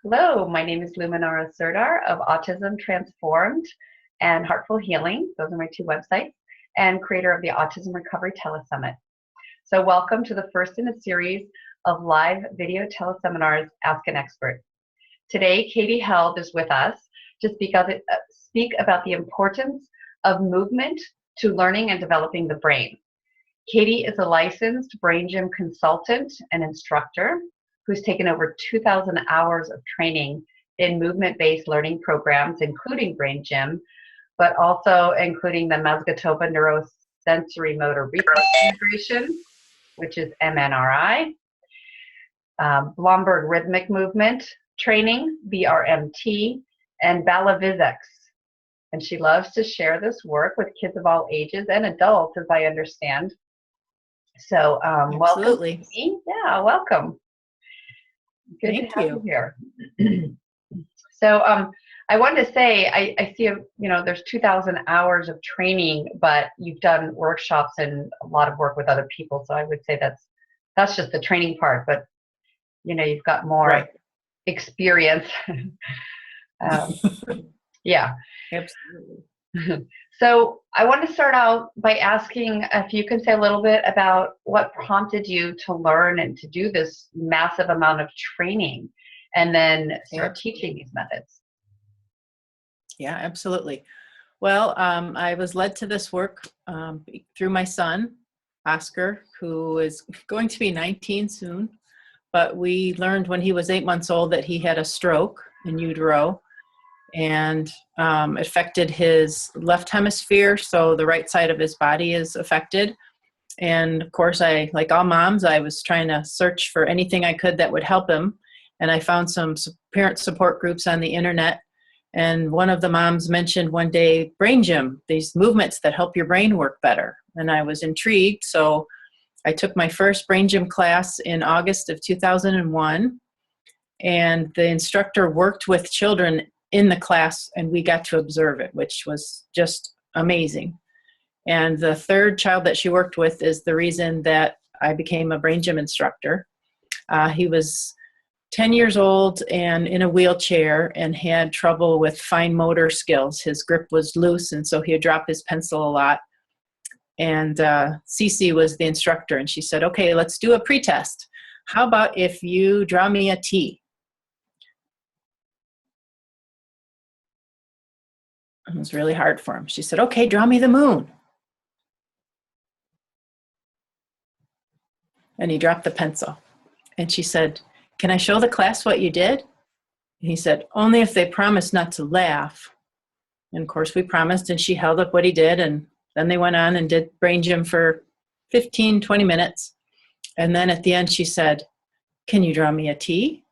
Hello, my name is Luminara Serdar of Autism Transformed and Heartful Healing. Those are my two websites, and creator of the Autism Recovery Telesummit. So welcome to the first in a series of live video teleseminars, Ask an Expert. Today, Katy Held is with us to speak about the importance of movement to learning and developing the brain. Katy is a licensed brain gym consultant and instructor who's taken over 2,000 hours of training in movement-based learning programs, including brain gym, but also including the Mazgatoba Neurosensory Motor Reflex Integration, which is MNRI, Blomberg Rhythmic Movement Training, BRMT, and Balavizex. And she loves to share this work with kids of all ages and adults, as I understand. So Absolutely. Welcome. Yeah, welcome. Good Thank to have you. here. So I wanted to say, I see, there's 2,000 hours of training, but you've done workshops and a lot of work with other people. So I would say that's just the training part, but you've got more experience. Yeah. Absolutely. So I want to start out by asking if you can say a little bit about what prompted you to learn and to do this massive amount of training and then start teaching these methods. Yeah, absolutely. Well, I was led to this work through my son, Oscar, who is going to be 19 soon. But we learned when he was 8 months old that he had a stroke in utero, and affected his left hemisphere, so the right side of his body is affected. And of course, like all moms, I was trying to search for anything I could that would help him. And I found some parent support groups on the internet. And one of the moms mentioned one day, brain gym, these movements that help your brain work better. And I was intrigued, so I took my first brain gym class in August of 2001. And the instructor worked with children in the class, and we got to observe it, which was just amazing. And the third child that she worked with is the reason that I became a brain gym instructor. He was 10 years old and in a wheelchair and had trouble with fine motor skills. His grip was loose, and so he'd drop his pencil a lot. And Cece was the instructor, and she said, okay, let's do a pretest. How about if you draw me a T? It was really hard for him. She said, okay, draw me the moon. And he dropped the pencil. And she said, can I show the class what you did? And he said, only if they promise not to laugh. And of course we promised, and she held up what he did. And then they went on and did brain gym for 15, 20 minutes. And then at the end she said, can you draw me a T?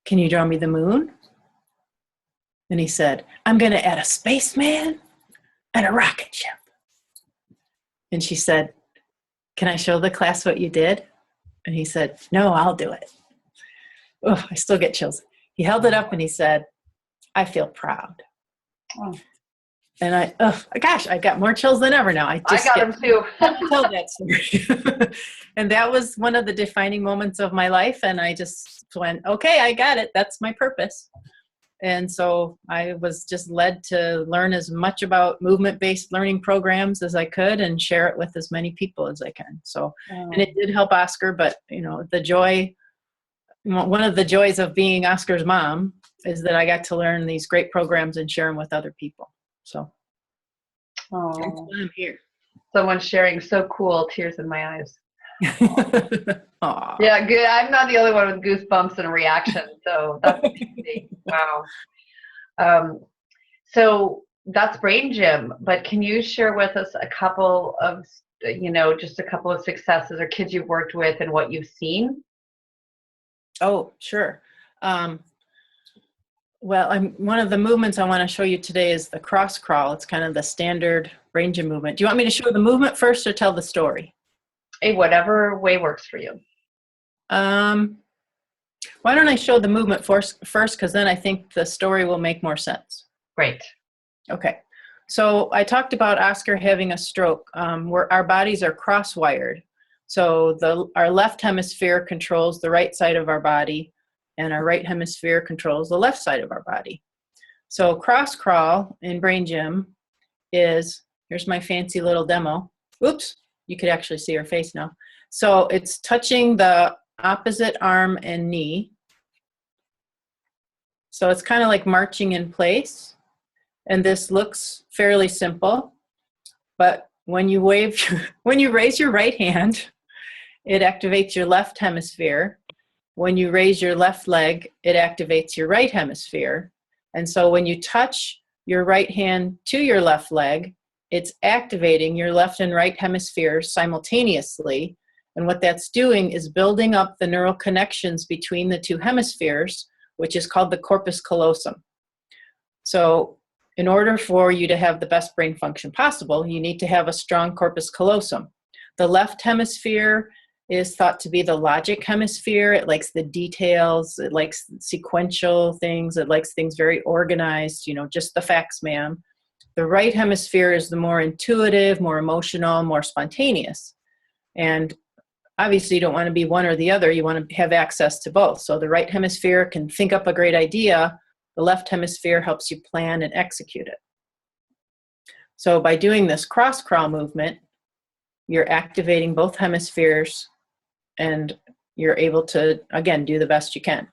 Can you draw me the moon? And he said, I'm going to add a spaceman and a rocket ship. And she said, can I show the class what you did? And he said, no, I'll do it. Oh, I still get chills. He held it up and he said, I feel proud. Oh. And I got more chills than ever now. I got them too. Tell that story. And that was one of the defining moments of my life. And I just went, okay, I got it. That's my purpose. And so I was just led to learn as much about movement-based learning programs as I could and share it with as many people as I can. So, and it did help Oscar, but the joy, one of the joys of being Oscar's mom is that I got to learn these great programs and share them with other people. So that's why I'm here. Someone sharing, so cool, tears in my eyes. Yeah, good. I'm not the only one with goosebumps and a reaction, so that's amazing. Wow. So that's brain gym, but can you share with us a couple of, just a couple of successes or kids you've worked with and what you've seen? Oh, sure. Well, one of the movements I want to show you today is the cross crawl. It's kind of the standard brain gym movement. Do you want me to show the movement first or tell the story? Hey, whatever way works for you. Why don't I show the movement first, because then I think the story will make more sense. Great. Okay. So I talked about Oscar having a stroke, where our bodies are cross-wired. So our left hemisphere controls the right side of our body, and our right hemisphere controls the left side of our body. So cross crawl in Brain Gym is, here's my fancy little demo. Oops, you could actually see her face now. So it's touching the opposite arm and knee. So it's kind of like marching in place. And this looks fairly simple, but when you raise your right hand, it activates your left hemisphere. When you raise your left leg, it activates your right hemisphere. And so when you touch your right hand to your left leg, it's activating your left and right hemispheres simultaneously. And what that's doing is building up the neural connections between the two hemispheres, which is called the corpus callosum. So in order for you to have the best brain function possible, you need to have a strong corpus callosum. The left hemisphere is thought to be the logic hemisphere. It likes the details. It likes sequential things. It likes things very organized, just the facts, ma'am. The right hemisphere is the more intuitive, more emotional, more spontaneous. And obviously you don't want to be one or the other. You want to have access to both. So the right hemisphere can think up a great idea. The left hemisphere helps you plan and execute it. So by doing this cross crawl movement, you're activating both hemispheres and you're able to, again, do the best you can.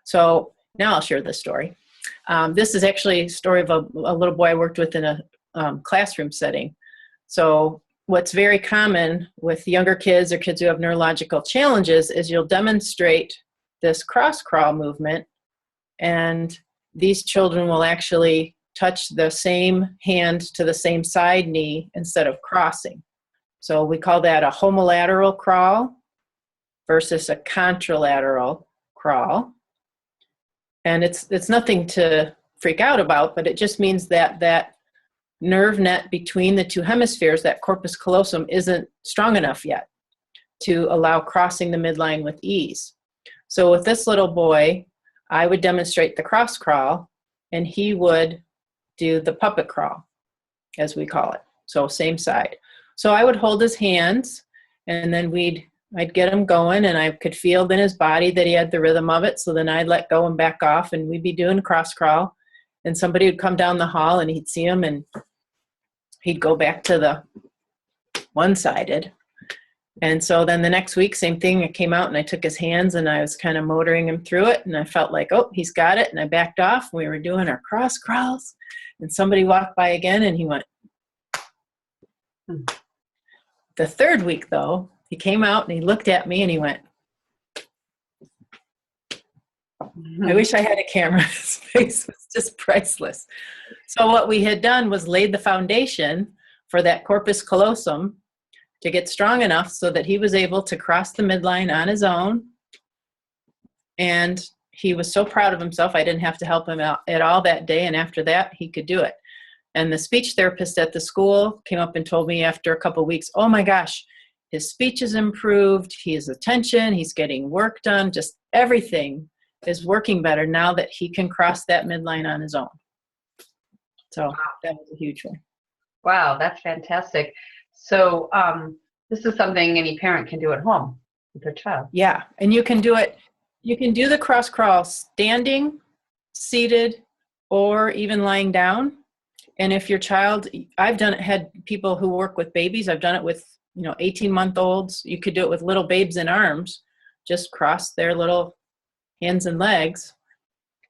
So now I'll share this story. This is actually a story of a little boy I worked with in a classroom setting. So what's very common with younger kids or kids who have neurological challenges is you'll demonstrate this cross crawl movement, and these children will actually touch the same hand to the same side knee instead of crossing. So we call that a homolateral crawl versus a contralateral crawl. And it's nothing to freak out about, but it just means that that nerve net between the two hemispheres, that corpus callosum, isn't strong enough yet to allow crossing the midline with ease. So with this little boy, I would demonstrate the cross crawl, and he would do the puppet crawl, as we call it. So same side. So I would hold his hands, and then I'd get him going, and I could feel in his body that he had the rhythm of it. So then I'd let go and back off, and we'd be doing cross crawl, and somebody would come down the hall, and he'd see him, and he'd go back to the one-sided. And so then the next week, same thing. I came out and I took his hands and I was kind of motoring him through it. And I felt like, oh, he's got it. And I backed off. We were doing our cross crawls. And somebody walked by again and he went. The third week, though, he came out and he looked at me and he went. I wish I had a camera. His face was just priceless. So what we had done was laid the foundation for that corpus callosum to get strong enough so that he was able to cross the midline on his own. And he was so proud of himself, I didn't have to help him out at all that day. And after that, he could do it. And the speech therapist at the school came up and told me after a couple of weeks, oh my gosh, his speech is improved, his attention, he's getting work done, just everything is working better now that he can cross that midline on his own. So that was a huge one. Wow, that's fantastic. So this is something any parent can do at home with their child. Yeah, and you can do it. You can do the cross crawl standing, seated, or even lying down. And if your child, I've done it, had people who work with babies. I've done it with 18-month-olds. You could do it with little babes in arms. Just cross their little hands and legs.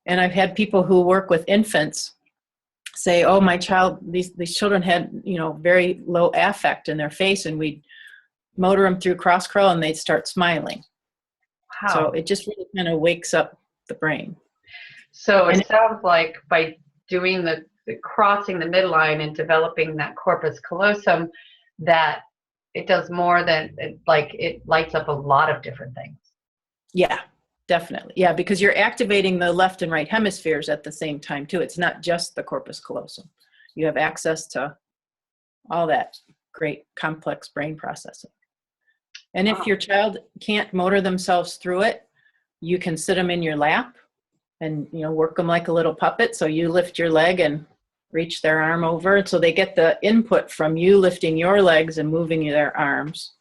And I've had people who work with infants say, oh, my child, these children had, very low affect in their face, and we'd motor them through cross crawl and they'd start smiling. Wow. So it just really kind of wakes up the brain. So it sounds like by doing the crossing the midline and developing that corpus callosum, that it does more than, it lights up a lot of different things. Yeah. Definitely. Yeah, because you're activating the left and right hemispheres at the same time, too. It's not just the corpus callosum. You have access to all that great complex brain processing. And if your child can't motor themselves through it, you can sit them in your lap and, work them like a little puppet. So you lift your leg and reach their arm over. So they get the input from you lifting your legs and moving their arms.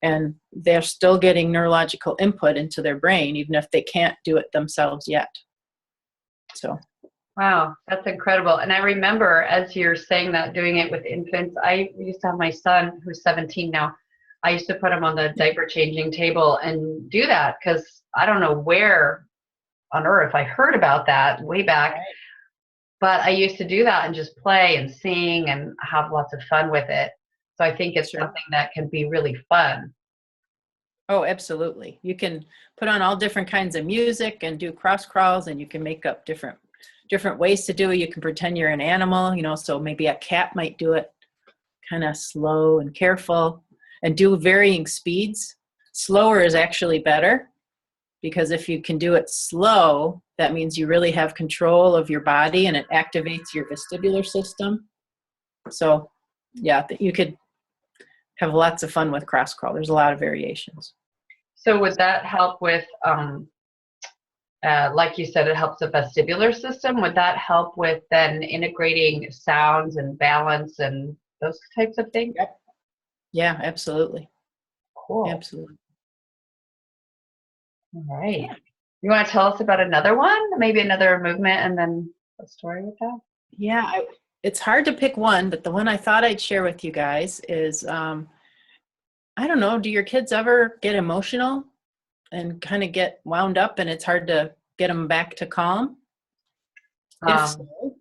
and they're still getting neurological input into their brain, even if they can't do it themselves yet. So. Wow, that's incredible. And I remember as you're saying that, doing it with infants, I used to have my son who's 17 now. I used to put him on the diaper changing table and do that because I don't know where on earth I heard about that way back. Right. But I used to do that and just play and sing and have lots of fun with it. So I think it's something that can be really fun. Oh, absolutely. You can put on all different kinds of music and do cross crawls, and you can make up different ways to do it. You can pretend you're an animal, so maybe a cat might do it kind of slow and careful and do varying speeds. Slower is actually better, because if you can do it slow, that means you really have control of your body and it activates your vestibular system. So yeah, you could have lots of fun with cross crawl. There's a lot of variations. So would that help with, like you said, it helps the vestibular system. Would that help with then integrating sounds and balance and those types of things? Yep. Yeah, absolutely. Cool. Absolutely. All right. Yeah. You want to tell us about another one? Maybe another movement and then a story with that? Yeah, it's hard to pick one, but the one I thought I'd share with you guys is, I don't know, do your kids ever get emotional and kind of get wound up and it's hard to get them back to calm?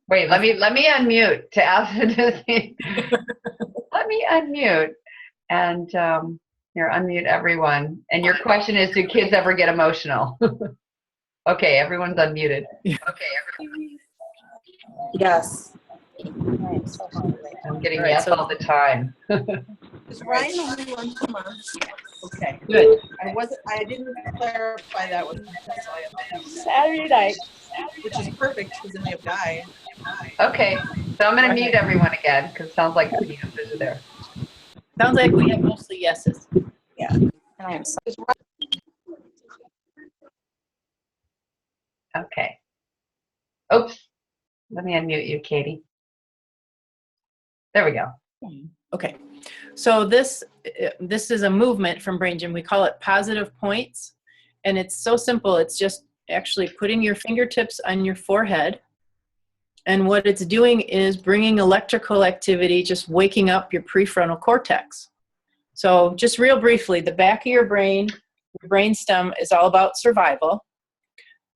Wait, let me unmute to ask. Let me unmute and here, unmute everyone. And your question is, do kids ever get emotional? Okay, everyone's unmuted. Okay, everyone. Yes. I'm getting yes all the time. Is Ryan only once a month? Okay, good. I didn't clarify that with Saturday night, which is perfect because then we have Guy. Okay, so I'm going to mute everyone again because it sounds like the answers are there. Sounds like we have mostly yeses. Yeah. And I am sorry. Okay. Oops. Let me unmute you, Katie. There we go. Okay. So this is a movement from Brain Gym. We call it positive points. And it's so simple. It's just actually putting your fingertips on your forehead. And what it's doing is bringing electrical activity, just waking up your prefrontal cortex. So just real briefly, the back of your brainstem is all about survival.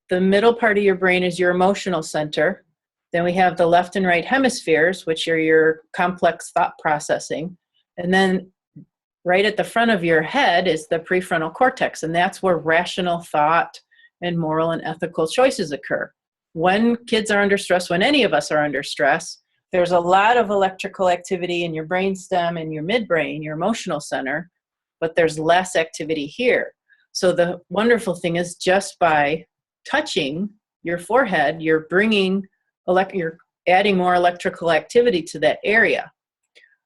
The middle part of your brain is your emotional center. Then we have the left and right hemispheres, which are your complex thought processing. And then right at the front of your head is the prefrontal cortex, and that's where rational thought and moral and ethical choices occur. When kids are under stress, when any of us are under stress, there's a lot of electrical activity in your brainstem and your midbrain, your emotional center, but there's less activity here. So the wonderful thing is, just by touching your forehead, you're adding more electrical activity to that area.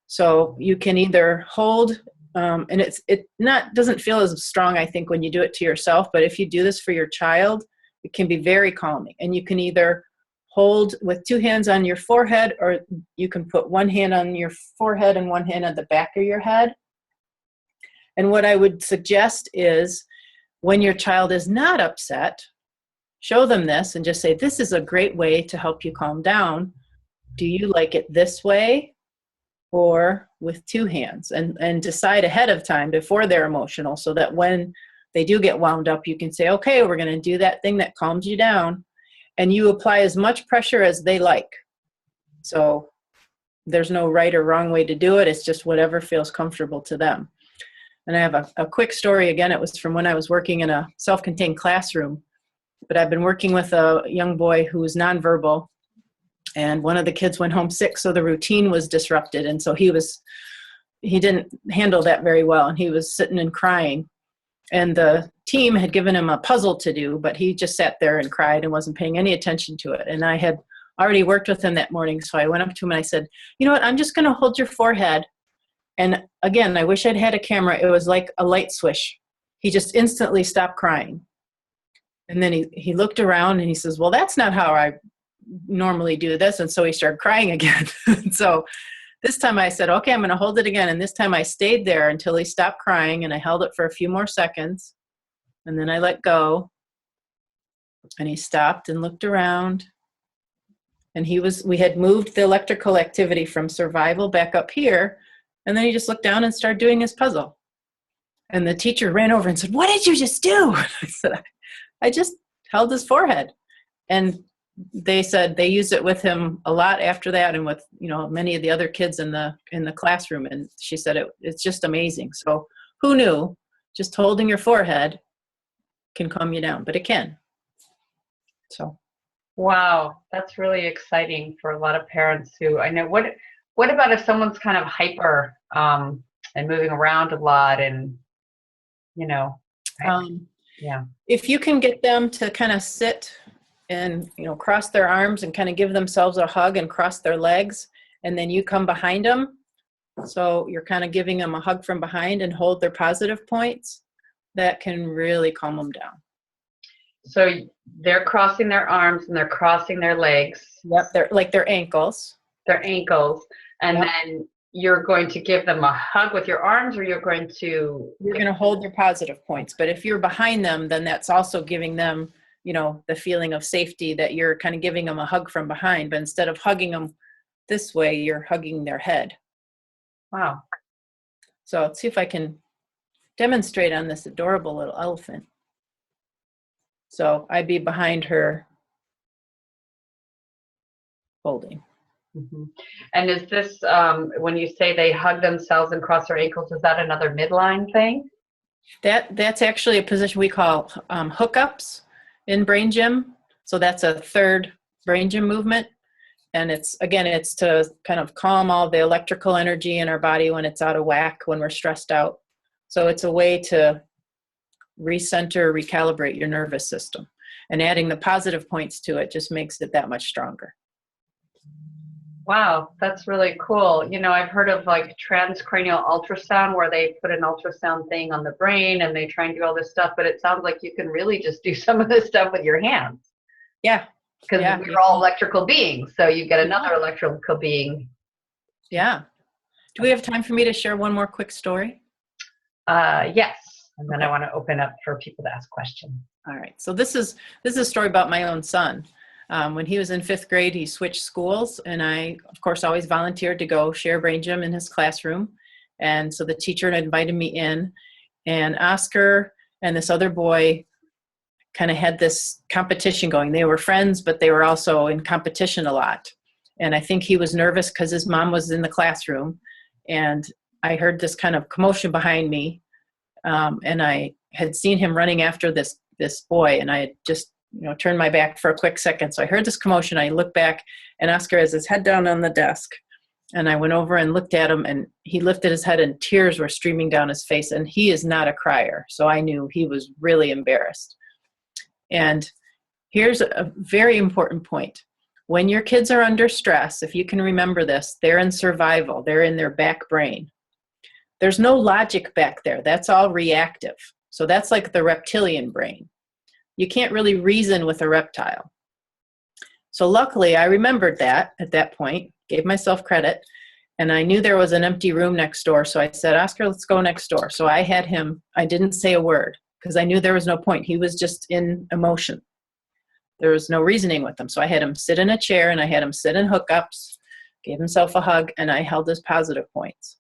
So you can either hold, and it doesn't feel as strong, I think, when you do it to yourself, but if you do this for your child, it can be very calming. And you can either hold with two hands on your forehead, or you can put one hand on your forehead and one hand on the back of your head. And what I would suggest is, when your child is not upset, show them this and just say, this is a great way to help you calm down. Do you like it this way or with two hands? And decide ahead of time before they're emotional, so that when they do get wound up, you can say, okay, we're going to do that thing that calms you down. And you apply as much pressure as they like. So there's no right or wrong way to do it. It's just whatever feels comfortable to them. And I have a quick story. Again, it was from when I was working in a self-contained classroom. But I've been working with a young boy who was nonverbal, and one of the kids went home sick, so the routine was disrupted. And so he didn't handle that very well, and he was sitting and crying. And the team had given him a puzzle to do, but he just sat there and cried and wasn't paying any attention to it. And I had already worked with him that morning, so I went up to him and I said, you know what, I'm just going to hold your forehead. And again, I wish I'd had a camera. It was like a light switch. He just instantly stopped crying. And then he looked around and he says, well, that's not how I normally do this. And so he started crying again. So this time I said, okay, I'm going to hold it again. And this time I stayed there until he stopped crying, and I held it for a few more seconds. And then I let go, and he stopped and looked around. And we had moved the electrical activity from survival back up here. And then he just looked down and started doing his puzzle. And the teacher ran over and said, what did you just do? I said, I just held his forehead. And they said they used it with him a lot after that, and with, many of the other kids in the classroom. And she said it's just amazing. So who knew just holding your forehead can calm you down, but it can. So. Wow, that's really exciting for a lot of parents who I know. What about if someone's kind of hyper and moving around a lot, and yeah. If you can get them to kind of sit and cross their arms and kind of give themselves a hug and cross their legs, and then you come behind them, so you're kind of giving them a hug from behind and hold their positive points, that can really calm them down. So they're crossing their arms and they're crossing their legs. Yep, they're like their ankles. Their ankles. And Yep. then you're going to give them a hug with your arms, or you're going to hold their positive points. But if you're behind them, then that's also giving them, the feeling of safety, that you're kind of giving them a hug from behind. But instead of hugging them this way, you're hugging their head. Wow. So let's see if I can demonstrate on this adorable little elephant. So I'd be behind her holding. Mm-hmm. And is this, when you say they hug themselves and cross their ankles, is that another midline thing? That's actually a position we call hookups in brain gym. So that's a third brain gym movement. And it's to kind of calm all the electrical energy in our body when it's out of whack, when we're stressed out. So it's a way to recenter, recalibrate your nervous system. And adding the positive points to it just makes it that much stronger. Wow, that's really cool. I've heard of like transcranial ultrasound, where they put an ultrasound thing on the brain and they try and do all this stuff, but it sounds like you can really just do some of this stuff with your hands. Yeah. Because we're all electrical beings, so you get another electrical being. Yeah. Do we have time for me to share one more quick story? Yes. And then I want to open up for people to ask questions. All right. So this is a story about my own son. When he was in 5th grade, he switched schools, and I, of course, always volunteered to go share brain gym in his classroom. And so the teacher had invited me in, and Oscar and this other boy kind of had this competition going. They were friends, but they were also in competition a lot. And I think he was nervous because his mom was in the classroom, and I heard this kind of commotion behind me. And I had seen him running after this boy, and I had just turned my back for a quick second. So I heard this commotion. I looked back, and Oscar has his head down on the desk. And I went over and looked at him, and he lifted his head, and tears were streaming down his face. And he is not a crier, so I knew he was really embarrassed. And here's a very important point. When your kids are under stress, if you can remember this, they're in survival. They're in their back brain. There's no logic back there. That's all reactive. So that's like the reptilian brain. You can't really reason with a reptile. So luckily, I remembered that at that point, gave myself credit, and I knew there was an empty room next door. So I said, Oscar, let's go next door. So I had him, I didn't say a word because I knew there was no point. He was just in emotion. There was no reasoning with him. So I had him sit in a chair, and I had him sit in hookups, gave himself a hug, and I held his positive points.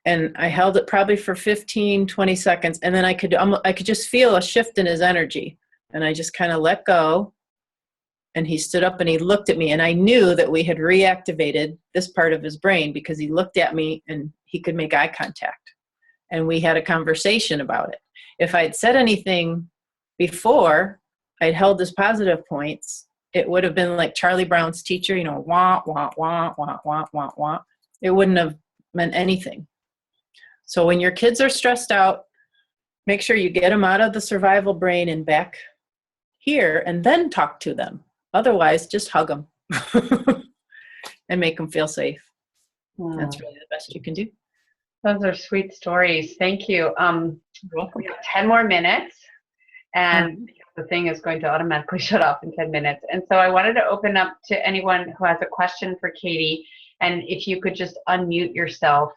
And I held it probably for 15, 20 seconds. And then I could just feel a shift in his energy. And I just kind of let go. And he stood up and he looked at me. And I knew that we had reactivated this part of his brain because he looked at me and he could make eye contact. And we had a conversation about it. If I'd said anything before I'd held his positive points, it would have been like Charlie Brown's teacher, wah, wah, wah, wah, wah, wah, wah. It wouldn't have meant anything. So when your kids are stressed out, make sure you get them out of the survival brain and back here, and then talk to them. Otherwise, just hug them and make them feel safe. That's really the best you can do. Those are sweet stories. Thank you. You're welcome. We have 10 more minutes, and the thing is going to automatically shut off in 10 minutes. And so I wanted to open up to anyone who has a question for Katy. And if you could just unmute yourself.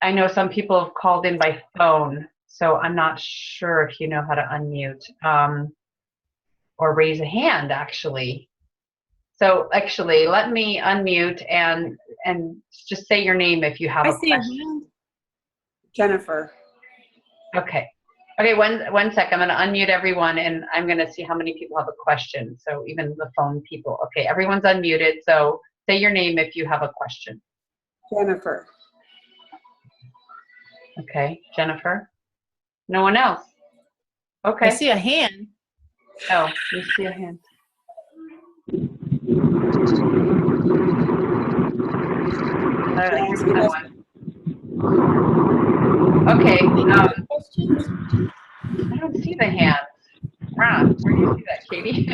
I know some people have called in by phone, so I'm not sure if you know how to unmute or raise a hand, actually. So actually, let me unmute and just say your name if you have I a see a question. hand. Jennifer. Okay. Okay, one sec. I'm going to unmute everyone, and I'm going to see how many people have a question. So even the phone people. Okay, everyone's unmuted. So say your name if you have a question. Jennifer. Okay, Jennifer. No one else. I Okay. see a hand. Oh, you see a hand. I hear no one. Okay. I don't see the hand. Where do you see that, Katie?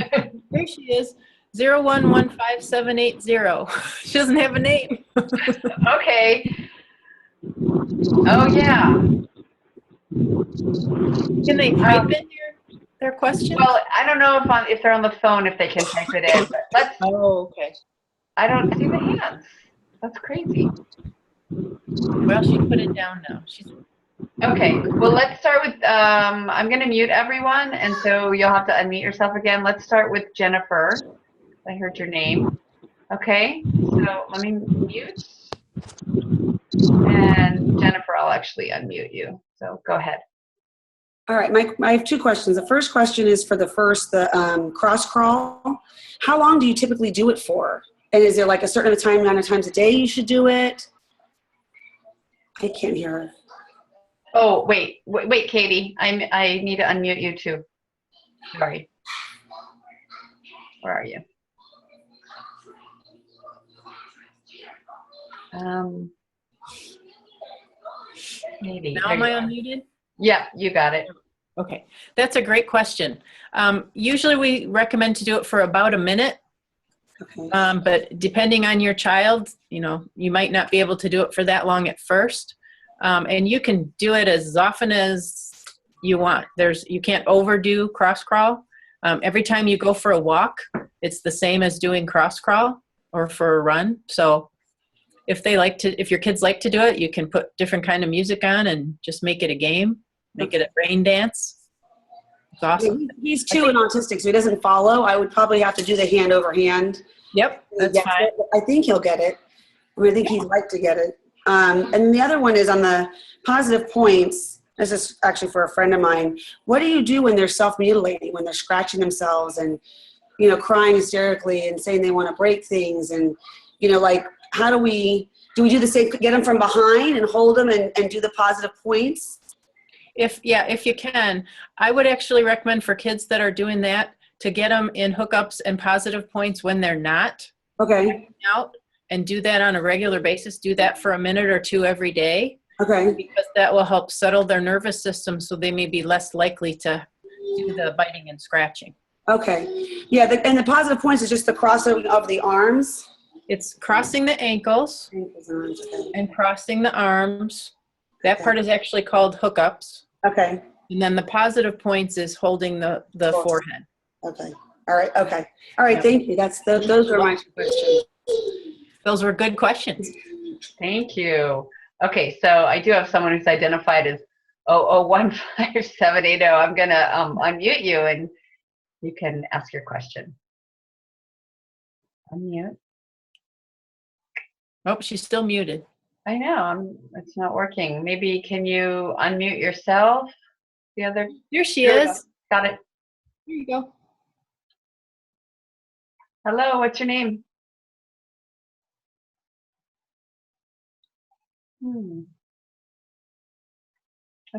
There she is. 0115780. She doesn't have a name. Okay. Oh yeah. Can they type in their question? Well, I don't know if they're on the phone if they can type it in. But Oh, okay. I don't see the hands. That's crazy. Well, she put it down now. Okay. Well, let's start with. I'm going to mute everyone, and so you'll have to unmute yourself again. Let's start with Jennifer. I heard your name. Okay. So let me mute. And Jennifer, I'll actually unmute you. So go ahead. All right, I have two questions. The first question is for the cross crawl. How long do you typically do it for? And is there like a certain amount of times a day you should do it? I can't hear her. Oh, wait, Katie. I need to unmute you too. Sorry. Where are you? Maybe. Now am I unmuted? Yeah, you got it. Okay, that's a great question. Usually we recommend to do it for about a minute, Okay. but depending on your child, you might not be able to do it for that long at first. And you can do it as often as you want. You can't overdo cross crawl. Every time you go for a walk, it's the same as doing cross crawl or for a run. So if your kids like to do it, you can put different kind of music on and just make it a game. Make it a rain dance. It's awesome. He's 2 and autistic, so he doesn't follow. I would probably have to do the hand over hand. Yep, that's fine. I think he'll get it. I think he'd like to get it. And the other one is on the positive points. This is actually for a friend of mine. What do you do when they're self-mutilating, when they're scratching themselves and, crying hysterically and saying they want to break things? And, how do we do the same, get them from behind and hold them and do the positive points? If you can, I would actually recommend for kids that are doing that to get them in hookups and positive points when they're not out, and do that on a regular basis. Do that for a minute or two every day. Okay. Because that will help settle their nervous system, so they may be less likely to do the biting and scratching. Okay. Yeah, and the positive points is just the crossing of the arms. It's crossing the ankles and crossing the arms. That part is actually called hookups. Okay. And then the positive points is holding the forehead. Okay. All right. Okay. All right. Thank you. Those are my two questions. Those were good questions. Thank you. Okay, so I do have someone who's identified as 0015780. I'm going to unmute you and you can ask your question. Unmute. Oh, she's still muted. I know, it's not working. Maybe can you unmute yourself? Here she is. Got it. Here you go. Hello, what's your name? I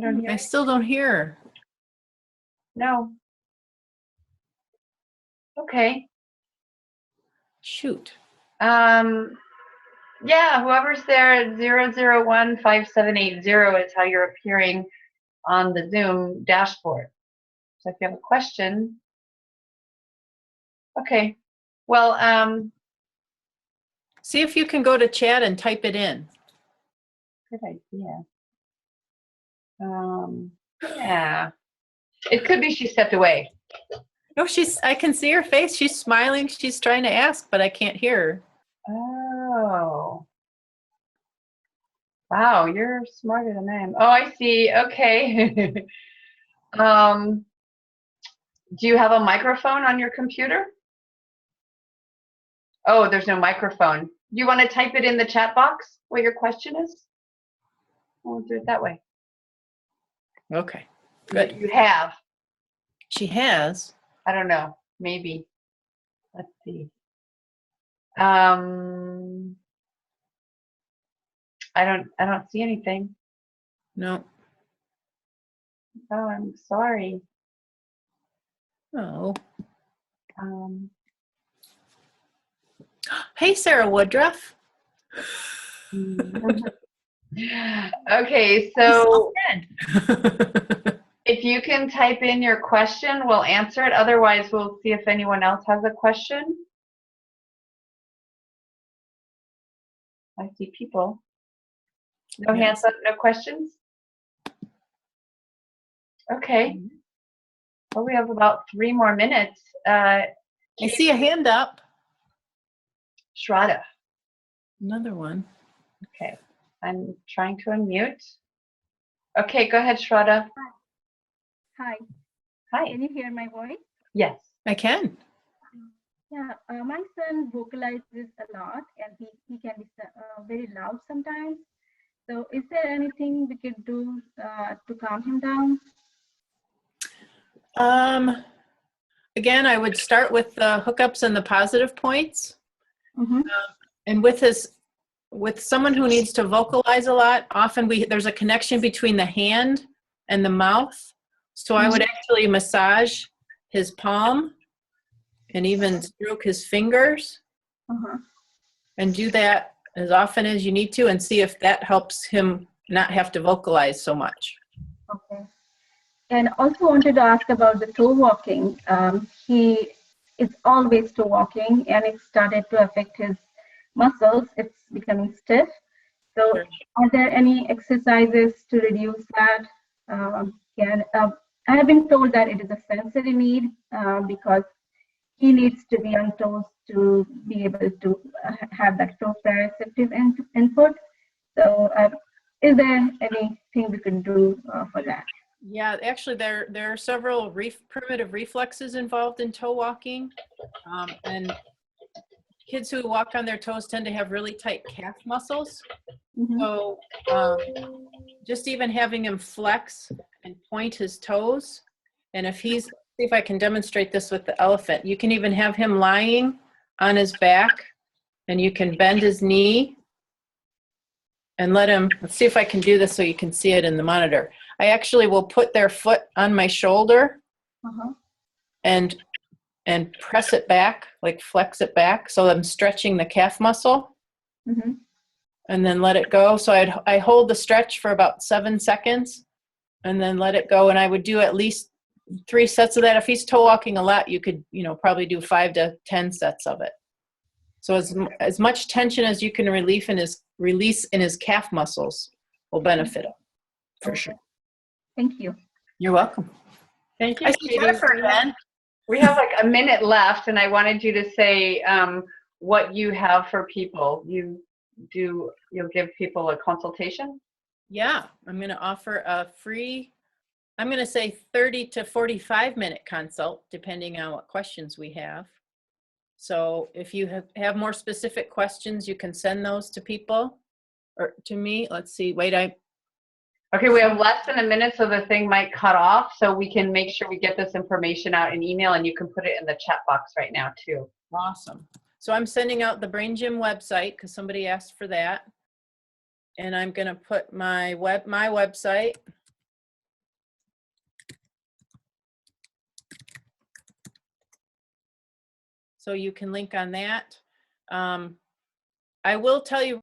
don't hear. I still don't hear her. No. Okay. Shoot. Yeah, whoever's there at 0015780 is how you're appearing on the Zoom dashboard. So if you have a question. Okay. Well, see if you can go to chat and type it in. good idea. Yeah. It could be she stepped away. No, I can see her face. She's smiling. She's trying to ask, but I can't hear her. Oh. Wow, you're smarter than I am. Oh, I see. Okay. Do you have a microphone on your computer? Oh, there's no microphone. You want to type it in the chat box what your question is? We'll do it that way. Okay, good. You have. She has. I don't know. Maybe. Let's see. I don't see anything. No. Oh, I'm sorry. Oh. Um, Hey, Sarah Woodruff. okay, so if you can type in your question, we'll answer it. Otherwise, we'll see if anyone else has a question. I see people. No hands up, no questions? Okay. Well, we have about 3 more minutes. I see a hand up. Shraddha. Another one. Okay. I'm trying to unmute. Okay, go ahead, Shraddha. Hi, Hi. can you hear my voice? Yes. I can. Yeah, my son vocalizes a lot and he can be very loud sometimes. So is there anything we could do to calm him down? Again, I would start with the hookups and the positive points. Mm-hmm. And with someone who needs to vocalize a lot, often there's a connection between the hand and the mouth. So I would actually massage his palm and even stroke his fingers and do that as often as you need to and see if that helps him not have to vocalize so much. Okay. And also wanted to ask about the toe walking. He is always toe walking and it started to affect his muscles. It's becoming stiff. So are there any exercises to reduce that? I have been told that it is a sensory need because he needs to be on toes to be able to have that proprioceptive input. So is there anything we can do for that? Yeah, actually there are several primitive reflexes involved in toe walking. And kids who walk on their toes tend to have really tight calf muscles. So just even having him flex and point his toes. And see if I can demonstrate this with the elephant. You can even have him lying on his back and you can bend his knee and let's see if I can do this so you can see it in the monitor. I actually will put their foot on my shoulder and press it back, like flex it back. So I'm stretching the calf muscle and then let it go. So I hold the stretch for about 7 seconds and then let it go. And I would do at least 3 sets of that. If he's toe walking a lot, you could, probably do 5 to 10 sets of it. So as much tension as you can release in his calf muscles will benefit him for sure. Thank you. You're welcome. Thank you, I see Katie. Jennifer again. We have like a minute left, and I wanted you to say what you have for people. You'll give people a consultation? Yeah, I'm going to offer a free, I'm going to say 30 to 45-minute consult, depending on what questions we have. So if you have more specific questions, you can send those to people or to me. Let's see. Wait, Okay, we have less than a minute, so the thing might cut off, so we can make sure we get this information out in email, and you can put it in the chat box right now, too. Awesome. So I'm sending out the Brain Gym website because somebody asked for that. And I'm going to put my website. So you can link on that. I will tell you